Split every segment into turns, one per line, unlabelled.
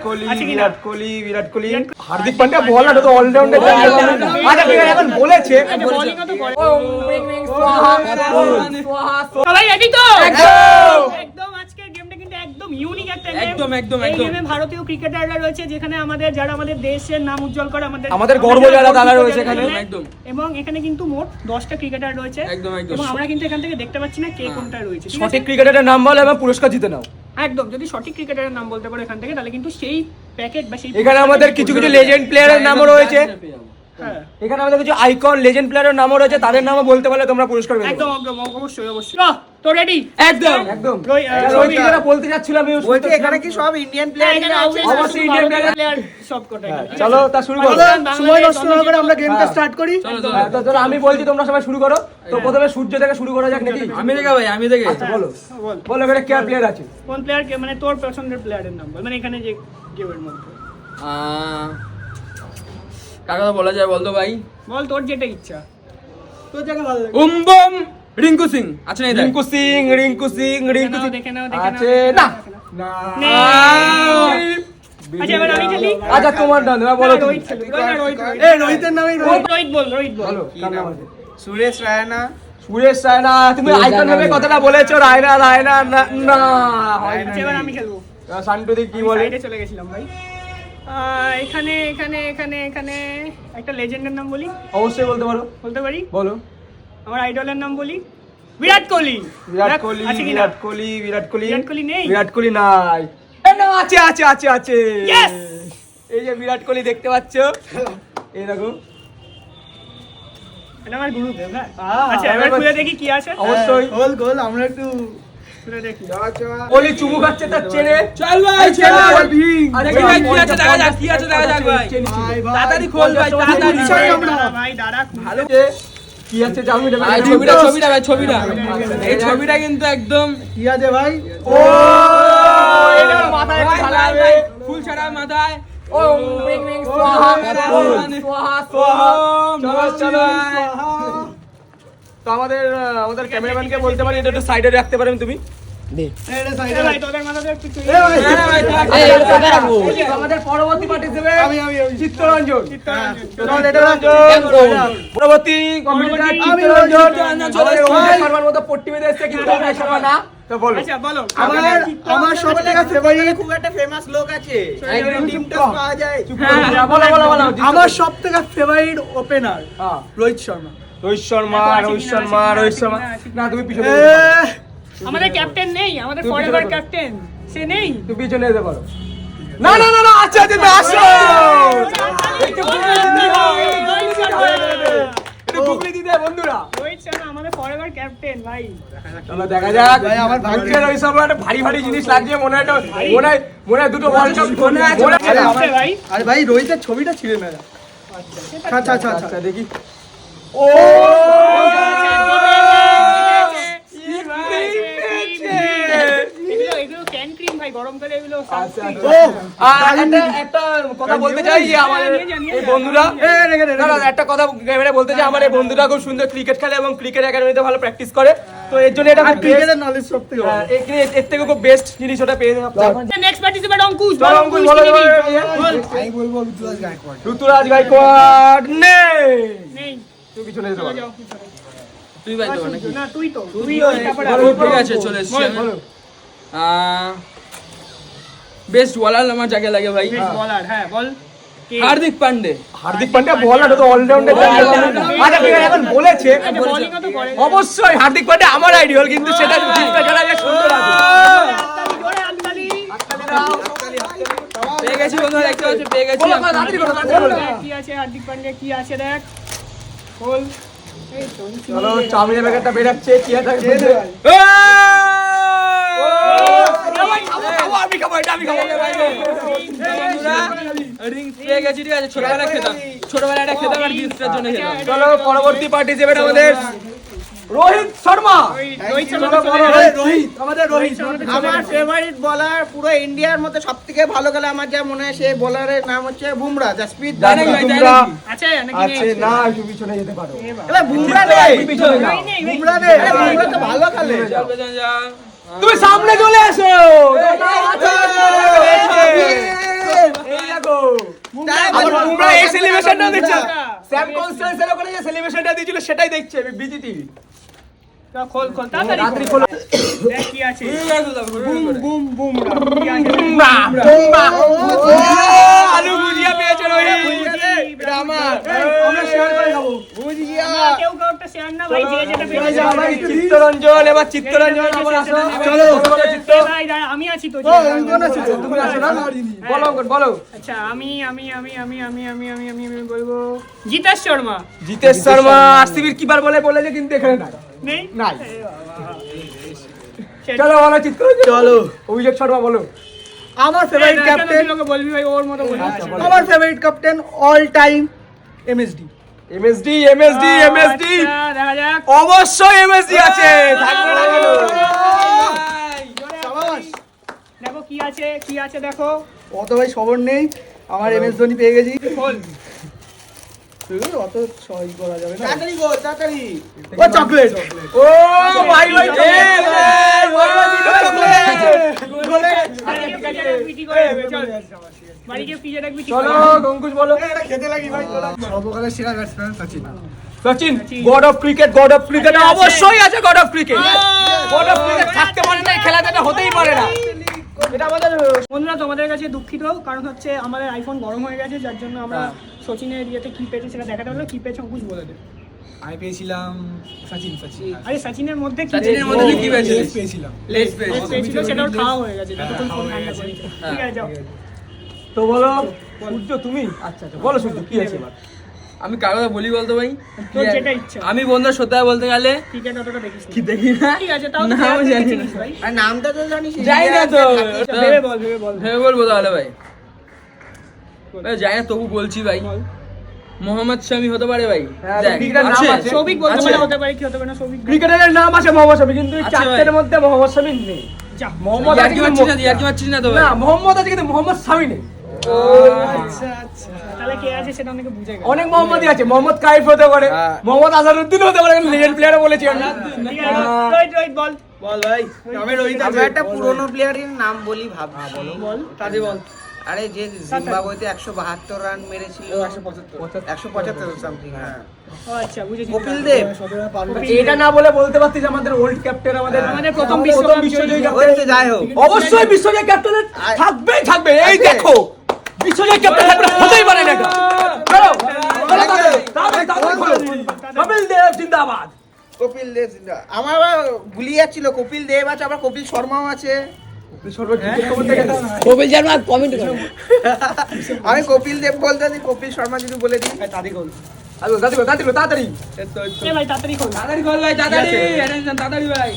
কোহলি।
হার্দিক পান্ডিয়া বল না, তো অলরাউন্ডার। আচ্ছা ঠিক আছে, এখন বলেছে
বোলিংও তো করে। সবাই রেডি তো? একদম আজকের গেমটা কিন্তু একদম ইউনিক একটা গেম।
একদম
এই গেমে ভারতীয় ক্রিকেটাররা রয়েছে, যেখানে যারা আমাদের দেশের নাম উজ্জ্বল করে,
আমাদের গর্ব যারা তারা রয়েছে এখানে।
একদম।
এবং এখানে কিন্তু মোট 10টা ক্রিকেটার রয়েছে।
একদম।
এবং আমরা কিন্তু এখান থেকে দেখতে পাচ্ছি না কে কোনটা রয়েছে। ঠিক আছে?
সঠিক ক্রিকেটারের নাম বলো এবং পুরস্কার জিতে নাও।
একদম, যদি সঠিক ক্রিকেটারের নাম বলতে পারো এখান থেকে, তাহলে কিন্তু সেই প্যাকেট বা সেই
এখানে আমাদের কিছু কিছু লেজেন্ড প্লেয়ারের নামও রয়েছে।
হ্যাঁ,
এখানে আমাদের কিছু আইকন লেজেন্ড প্লেয়ারের নামও রয়েছে, তাদের নামও বলতে পারলে তোমরা পুরস্কার পেতে পারো।
একদম একদম, অবশ্যই অবশ্যই। তো রেডি?
একদম।
রোহিত যেটা বলতে যাচ্ছিলাম আমি
বলছি এখানে কি সব ইন্ডিয়ান প্লেয়ার?
অবশ্যই ইন্ডিয়ান প্লেয়ার।
সব কটা।
চলো তা শুরু করো।
সময় নষ্ট না করে আমরা গেমটা স্টার্ট করি।
তো ধরো আমি বলছি, তোমরা সবাই শুরু করো। তো প্রথমে সূর্য থেকে শুরু করা যাক নাকি?
আমি দেখে ভাই, আমি দেখে।
আচ্ছা বলো
বল,
বলো এখানে কে প্লেয়ার আছে?
কোন প্লেয়ার কে, মানে তোর পছন্দের প্লেয়ারের নাম বল, মানে এখানে যে গেমের মধ্যে
কার কথা বলা যায় বলতো ভাই?
বল তোর যেটা ইচ্ছা, তোর যেটা ভালো লাগে।
উম্বম রিঙ্কু সিং আছে না?
রিঙ্কু সিং
দেখে নাও
আছে না?
আচ্ছা এবার আমি খেলি।
আচ্ছা তোমার নাম বলো।
রোহিত খেলুক।
রোহিতের নামই
রোহিত বল, রোহিত বল।
বলো কার নাম আছে?
সুরেশ রায়না।
সুরেশ রায়না। তুমি আইকন ভাবে কথাটা বলেছো, রায়না রায়না না হয় না।
আচ্ছা এবার আমি খেলবো।
শান্তু দি কি বলে?
সাইডে চলে গেছিলাম ভাই। এখানে এখানে এখানে এখানে একটা লেজেন্ডের নাম বলি।
অবশ্যই বলতে পারো।
বলতে পারি?
বলো।
আমার আইডলের নাম বলি বিরাট কোহলি।
বিরাট কোহলি।
আছে কিনা?
বিরাট কোহলি।
বিরাট কোহলি নেই?
বিরাট কোহলি নাই। না আছে আছে আছে আছে।
Yes!
এই যে বিরাট কোহলি দেখতে পাচ্ছ, এই দেখো।
এটা আমার গুরু দেব না। আচ্ছা এবার খুলে দেখি কি আছে।
অবশ্যই
গোল আমরা একটু
খুলে দেখি।
কোহলি চুমু খাচ্ছে তার চেনে।
চল ভাই, চল দেখি ভাই কি আছে দেখা যাক, কি আছে দেখা যাক ভাই। তাড়াতাড়ি খোল ভাই, তাড়াতাড়ি।
ভাই দাঁড়া,
ভালো যে কি আছে জানো এটা?
ভাই ছবিটা ভাই, ছবিটা। এই ছবিটা কিন্তু একদম
কি আছে ভাই?
ও এটা মাথায় একটু ঢালা হবে।
ফুল ছাড়া মাথায়।
ওম বিং বিং সোহা সোহা সোহা। চলো চলো। তো আমাদের ক্যামেরাম্যানকে বলতে পারি এটা একটু সাইডে রাখতে পারেন তুমি?
ভাই তোদের মাথাতে একটু চুই।
আমাদের পরবর্তী পার্টিসিপেন্ট
আমি
চিত্তরঞ্জন।
চিত্তরঞ্জন।
পরবর্তী কম্পিটিটর চিত্তরঞ্জন।
চলে এসেছে।
আমাদের শর্মার মতো পট্টি বেঁধে এসেছে, কিন্তু আমরা শর্মা না। তো বলো।
আচ্ছা বলো।
আমার সবথেকে ফেভারিট
খুব একটা ফেমাস লোক আছে
একদম
টিমটা পাওয়া যায়।
বলো বলো বলো।
আমার সবথেকে ফেভারিট ওপেনার
হ্যাঁ,
রোহিত শর্মা।
রোহিত শর্মা। না তুমি পিছনে
আমাদের ক্যাপ্টেন নেই, আমাদের ফরএভার ক্যাপ্টেন সে নেই।
তুমি পিছনে যেতে পারো। না না না না আচ্ছা আচ্ছা আসো। একটু বুকলি দিতে বন্ধুরা।
রোহিত শর্মা আমাদের ফরএভার ক্যাপ্টেন ভাই।
চলো দেখা যাক।
ভাই, আমার ভাগ্যে
রোহিত শর্মা একটা ভারী ভারী জিনিস লাগছে, মনে হয় দুটো ওয়ার্ল্ড কাপ মনে আছে।
আরে ভাই,
আরে ভাই রোহিতের ছবিটা ছিঁড়ে না। আচ্ছা আচ্ছা আচ্ছা
আচ্ছা দেখি। ও
এগুলো ক্যান ক্রিম ভাই, গরমকালে এগুলো
আচ্ছা একটা কথা বলতে চাই যে আমাদের এই বন্ধুরা একটা কথা ক্যামেরা বলতে চাই, আমার এই বন্ধুরা খুব সুন্দর ক্রিকেট খেলে এবং ক্রিকেট একাডেমিতে ভালো প্র্যাকটিস করে। তো এর জন্য এটা
ক্রিকেটের নলেজ সবথেকে ভালো।
এর থেকে খুব বেস্ট জিনিস ওটা পেয়ে যাবে।
Next participant Ankush.
চলো অঙ্কুশ বলো।
আমি বলবো ঋতুরাজ গায়কোয়াড়।
ঋতুরাজ গায়কোয়াড় নেই।
নেই,
তুই পিছনে যেতে পারো।
যাও।
তুই ভাই তো নাকি?
না তুই তো
ঠিক আছে, চলে এসেছি আমি। বেস্ট বোলার আমার যাকে লাগে ভাই,
বলার। হ্যাঁ বল। কে?
হার্দিক পান্ডে।
হার্দিক পান্ডিয়া বল না, তো অলরাউন্ডার। আচ্ছা ঠিক আছে, এখন বলেছে
বোলিংও তো করে।
অবশ্যই হার্দিক পান্ডিয়া আমার আইডিয়াল, কিন্তু সেটা জিনিসটা জানা যায় সুন্দর আছে।
জোরে হাততালি।
পেয়ে গেছি বন্ধুরা, দেখতে পাচ্ছ পেয়ে গেছি।
বলো, তাড়াতাড়ি করো, তাড়াতাড়ি করো।
কি আছে হার্দিক পান্ডিয়া, কি আছে দেখ। বল। এই তো
চলো চাউমিনের প্যাকেটটা বেরাচ্ছে, কি আছে? আমি খাবো এটা, আমি খাবো।
রিংস পেয়ে গেছি, ঠিক আছে। ছোটবেলায় খেতাম, ছোটবেলায় এটা খেতাম আর গিফটের জন্য খেতাম।
চলো পরবর্তী পার্টিসিপেন্ট আমাদের রোহিত শর্মা।
রোহিত শর্মা
রোহিত আমাদের রোহিত।
আমার ফেভারিট বলার পুরো ইন্ডিয়ার মধ্যে সবথেকে ভালো খেলে আমার যা মনে হয় সেই বলারের নাম হচ্ছে বুমরা, জাসপ্রীত
জানি
বুমরা।
তোমরা
আছে নাকি
আছে
নেই?
না, একটু পিছনে যেতে পারো।
এবার বুমরা নেই,
পিছনে যাও।
বুমরা নেই, বুমরা তো ভালো খেলে।
চল পেছনে যা।
তুমি সামনে চলে এসো। দিচ্ছে স্যাম কনস্ট্যান্সের ওখানে যে সেলিব্রেশনটা দিয়েছিল সেটাই দেখছে বিজি টিভি।
খোল তাড়াতাড়ি
রাত্রি খোলো।
দেখ কি আছে
বুম বুম
কি আছে
আলু ভুজিয়া পেয়েছে রোহিত।
এটা
আমার
আমরা শেয়ার করে খাবো।
বুঝিয়া
কেউ কাউটা শেয়ার না ভাই, যে যেটা পেয়ে
ভাই, চিত্তরঞ্জন এবার চিত্তরঞ্জন আমার আসো।
চলো।
বলো চিত্ত।
ভাই দাঁড়া, আমি আছি তো।
ও অঙ্কন আছে তো, তুমি আসো না?
বলো অঙ্কন বলো।
আচ্ছা আমি বলবো জিতেশ শর্মা।
জিতেশ শর্মা আরসিবির কিপার বলেছে কিন্তু এখানে নাই।
নেই
নাই।
সেটা-
চলো বলো চিত্তরঞ্জন।
চলো।
অভিষেক শর্মা বলো।
আমার ফেভারিট
কেন
ক্যাপ্টেন,
তুই লোকে বলবি ভাই ওর মতো বলবি?
আমার favourite captain all time MSD.
MSD
আচ্ছা, দেখা যাক।
অবশ্যই এমএসডি আছে, থাকবে না কেন?
শাবাশ।
দেখো কি আছে দেখো।
অত ভাই খবর নেই, আমার এমএস ধোনি পেয়ে গেছি।
খোল।
অত সহজ করা যাবে না।
তাড়াতাড়ি গো তাড়াতাড়ি।
ও চকলেট।
ও ভাই ভাই
পিটি করে দেবে, চল। বাড়ি গিয়ে পিজা ডাকবি, ঠিক
চলো
করে।
গঙ্কুশ বলো।
এটা খেতে লাগি ভাই। সর্বকালের সেরা batsman Sachin.
Sachin god of cricket অবশ্যই আছে, god of cricket. God of cricket থাকতে পারে না, এই খেলাটা হতেই পারে না। এটা আমাদের
বন্ধুরা তোমাদের কাছে দুঃখিত, কারণ হচ্ছে আমাদের আইফোন গরম হয়ে গেছে, যার জন্য আমরা সচিনের ইয়েতে কি পেয়েছে সেটা দেখাতে পারলো। কি পেয়েছে অঙ্কুশ বলে দে।
আমি পেয়েছিলাম সচিন।
আরে সচিনের মধ্যে কি
সচিনের মধ্যে তুই কি পেয়েছিস?
লেগ পেয়েছিলাম।
Let's play.
পেয়েছিল সেটা ওর খাওয়া হয়ে গেছে, যতক্ষণ ফোন ঠান্ডা করি। ঠিক আছে যাও।
তো বলো সূর্য তুমি। আচ্ছা বলো সূর্য কি আছে এবার?
আমি কার কথা বলি বলতো ভাই?
তোর যেটা ইচ্ছা।
আমি বন্ধু সত্যি কথা বলতে গেলে
ক্রিকেট অতটা দেখিস না।
কি দেখি না,
ঠিক আছে, তাও
না,
player
আমি
দেখে
জানি
চিনিস
না।
ভাই।
আর নামটা তো জানিস।
জানি না তো।
আচ্ছা, ভেবে বল।
হ্যাঁ বলবো তাহলে ভাই। ভাই জানি না তবু বলছি ভাই, মোহাম্মদ শামি হতে পারে ভাই।
হ্যাঁ,
দেখ,
ক্রিকেটের নাম
আছে।
আছে।
সৌভিক বলতে
আছে।
পারে, হতে পারে কি হতে পারে না সৌভিক।
ক্রিকেটারের নাম আছে মোহাম্মদ শামি, কিন্তু এই
আছে
চারটের
ভাই।
মধ্যে মোহাম্মদ শামি নেই।
যা।
মোহাম্মদ আছে
ইয়ার্কি
কিন্তু
মারছিস না, ইয়ার্কি মারছিস না তো ভাই?
না মোহাম্মদ আছে কিন্তু মোহাম্মদ শামি নেই।
আচ্ছা তাহলে কে আছে সেটা অনেকে বুঝে গেছে।
অনেক মোহাম্মদই আছে, মোহাম্মদ কাইফ হতে পারে, মোহাম্মদ আজহারউদ্দিন হতে পারে, লিজেন্ড প্লেয়ারও বলেছি আমি।
ঠিক আছে, রোহিত বল।
বল ভাই। আমি রোহিত
আমি
আছে।
একটা পুরনো প্লেয়ারের নাম বলি ভাবছি।
বল।
তাজি বল।
আরে যে জিম্বাবুয়েতে 172 রান মেরেছিল। 175 সামথিং। হ্যাঁ
ও আচ্ছা বুঝেছি।
কপিল দেব।
এটা না বলে বলতে পারতিস আমাদের ওল্ড ক্যাপ্টেন, আমাদের
প্রথম
বিশ্বজয়ী
বিশ্বজয়ী
ক্যাপ্টেন।
হচ্ছে যাই হোক।
অবশ্যই বিশ্বজয়ী ক্যাপ্টেন থাকবে। এই দেখো বিশ্বজয়ী ক্যাপ্টেন থাকবে, হতেই পারে না এটা। চলো তাড়াতাড়ি খোলো। কপিল দেব জিন্দাবাদ।
কপিল দেব জিন্দাবাদ। আমার আবার ভুলিয়ে যাচ্ছিল, কপিল দেব আছে, আবার কপিল শর্মাও আছে।
কপিল শর্মা কমেন্ট করো।
আমি কপিল দেব বলতে দিই, কপিল শর্মা যদি বলে দিই।
তাড়াতাড়ি
এ ভাই তাড়াতাড়ি খোল।
তাড়াতাড়ি কর ভাই, তাড়াতাড়ি অ্যাটেনশন, তাড়াতাড়ি ভাই।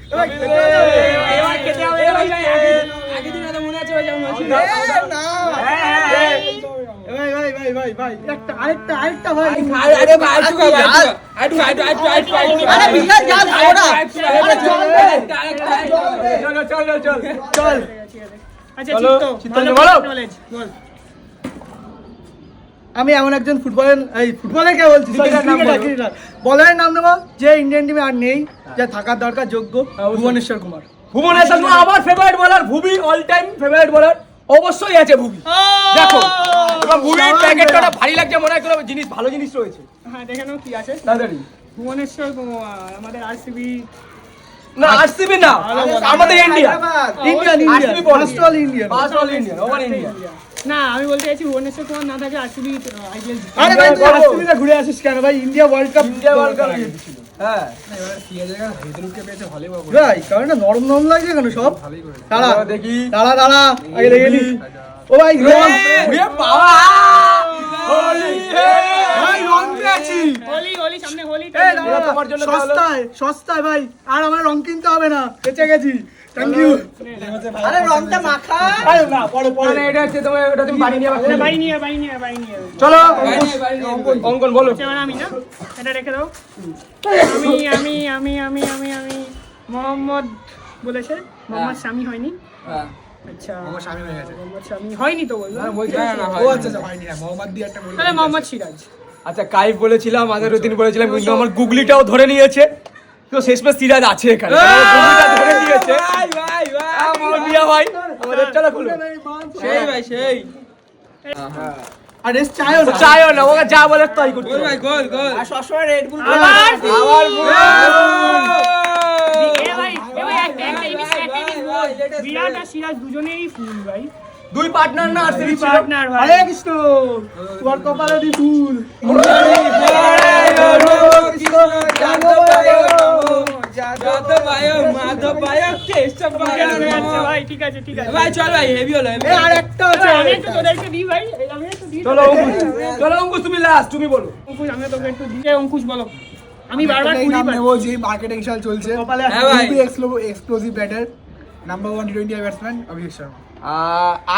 এবার খেতে হবে ভাই।
আগের দিন তো মনে আছে ভাই, যেমন হয়েছিল।
ভাই একটা আরেকটা ভাই।
আরে ভাই আইটু ভাই, আইটু।
আরে বিশাল জাল খাও না।
চল।
আচ্ছা
চলো,
চিত্ত
চিত্তরঞ্জন
ভালো
বলো।
knowledge, বল।
আমি এমন একজন ফুটবলের কে বলছি, ক্রিকেটার বলারের নাম নেবো যে ইন্ডিয়ান টিমে আর নেই, যা থাকার দরকার যোগ্য, ভুবনেশ্বর কুমার।
ভুবনেশ্বর কুমার আমার ফেভারিট বলার, ভুবি অল টাইম ফেভারিট বলার অবশ্যই আছে ভুবি। দেখো এবং ভুবির প্যাকেটটা ভারী লাগছে, মনে হয় কোনো জিনিস ভালো জিনিস রয়েছে।
হ্যাঁ দেখে নাও কি আছে।
তাড়াতাড়ি
ভুবনেশ্বর কুমার, আমাদের আরসিবি।
না আরসিবি না, আমাদের ইন্ডিয়া।
ইন্ডিয়ান
RCB বল।
First all Indian.
All Indian, over India.
না আমি বলতে চাইছি ভুবনেশ্বর কুমার না থাকে আরসিবি আইপিএল জিতে।
আরে ভাই তুই আরসিবিতে ঘুরে আসিস কেন ভাই? ইন্ডিয়া ওয়ার্ল্ড কাপ
হ্যাঁ
ভাই, কারণ না নরম লাগছে কেন সব? দাঁড়া
দেখি
দাঁড়া আগে দেখে নি। ও ভাই রং,
ওরে বাবা হোলি
ভাই রং পেয়েছি।
হোলি সামনে হোলি।
এই দাঁড়া,
তোমার জন্য
সস্তায় ভাই, আর আমার রং কিনতে হবে না, বেঁচে গেছি। Thank you.
আরে রংটা মাখা।
আরে না পরে
মানে এটা হচ্ছে তোমার, ওটা তুমি বাড়ি নিয়ে আসবে।
বাড়ি নিয়ে
চলো অঙ্কন বলো।
এবার আমি না এটা রেখে দাও। আমি মোহাম্মদ বলেছে, মোহাম্মদ শামি হয়নি। আচ্ছা মোহাম্মদ শামি হয়নি তো বললো।
ও আচ্ছা ভাই নিয়ে মোহাম্মদ দিয়ে একটা বলি।
তাহলে মোহাম্মদ সিরাজ।
আচ্ছা কাইফ বলেছিলাম, আজহারউদ্দিন বলেছিলাম, কিন্তু আমার গুগলিটাও ধরে নিয়েছে। তো শেষমেশ সিরাজ আছে এখানে, গুগলিটা ধরে নিয়েছে। ভাই আমাদের চলো খুলো
সেই ভাই সেই
আর রেস চাইও না
চাইও না ওকে যা বলে তাই করতে
গোল ভাই গোল গোল
আর সবসময় রেড বুল
আবার
আবার
এ ভাই একটা জিনিস বল। বিরাট আর সিরাজ দুজনেরই ফুল ভাই,
দুই পার্টনার না আর
দুই
সিরিজ ছিল
পার্টনার ভাই।
হরে কৃষ্ণ তোমার কপালে দি ফুল
যাদব ভাই মাধব ভাই কেশব ভাই
আচ্ছা ভাই ঠিক আছে ঠিক আছে
ভাই চল ভাই হেভি হলো heavy
এই
হলো।
আর একটা আছে
আমি একটু তোদেরকে দিই ভাই, আমি একটু দিই।
চলো অঙ্কুশ চলো অঙ্কুশ তুমি লাস্ট তুমি বলো
অঙ্কুশ আমি তোকে একটু দিই। অঙ্কুশ বলো। আমি বারবার
একটাই
কুড়ি
নাম
পাই।
নেবো যে মার্কেটিং শাল চলছে
কপালে
হ্যাঁ ভাই
এক্সপ্লোসিভ ব্যাটার নাম্বার 1 টি20 ব্যাটসম্যান অভিষেক শর্মা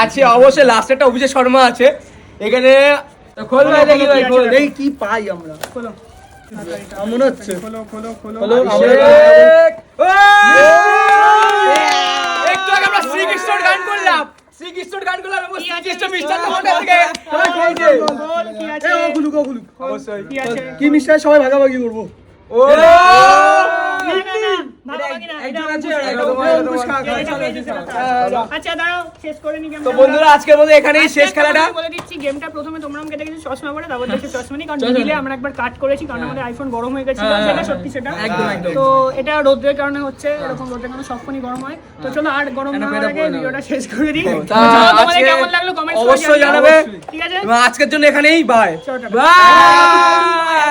আছে অবশ্যই লাস্ট একটা অভিষেক শর্মা আছে এখানে খোল ভাই দেখি ভাই খোল
এই কি পাই আমরা
খোলো
আমার মনে হচ্ছে
খোলো খোলো খোলো।
হলো
অভিষেক! একটু আগে আমরা শ্রীকৃষ্ণর গান করলাম শ্রীকৃষ্ণর গান করলাম এবং শ্রীকৃষ্ণ মিষ্টান্ন ভান্ডার থেকে
বল, কি আছে?
এই ও খুলুক ও খুলুক
অবশ্যই
কি আছে?
কি মিষ্টাই সবাই ভাগাভাগি করবো
ও
না, না, না, ভাগাভাগি না, এটা
একজন আছে
অঙ্কুশ।
আর একজন
অঙ্কুশ
আছে।
এটা পেয়েছে সেটা। আচ্ছা দাঁড়াও, শেষ করে নি গেমটা।
তো বন্ধুরা আজকের মতো এখানেই শেষ খেলাটা
বলে দিচ্ছি, গেমটা প্রথমে তোমরা আমাকে দেখেছো চশমা পরে, তারপর দেখে চশমা নেই, কারণ
চশমা
দিলে
নেই।
আমরা একবার কাট করেছি, কারণ আমাদের আইফোন গরম হয়ে গেছিল,
হ্যাঁ,
সেটা
হ্যাঁ,
সত্যি সেটা।
একদম, একদম।
তো এটা রোদ্রের কারণে হচ্ছে, এরকম রোদ্রের কারণে সব ফোনই গরম হয়। তো চলো আর গরম না হওয়ার আগে ভিডিওটা শেষ করে দিই।
তা
চলো, তোমাদের
আজকে
কেমন লাগলো কমেন্টস করে
অবশ্যই
জানাবে।
জানাবে
ঠিক আছে,
এবং আজকের জন্য এখানেই বাই
চলো টাটা।
বাই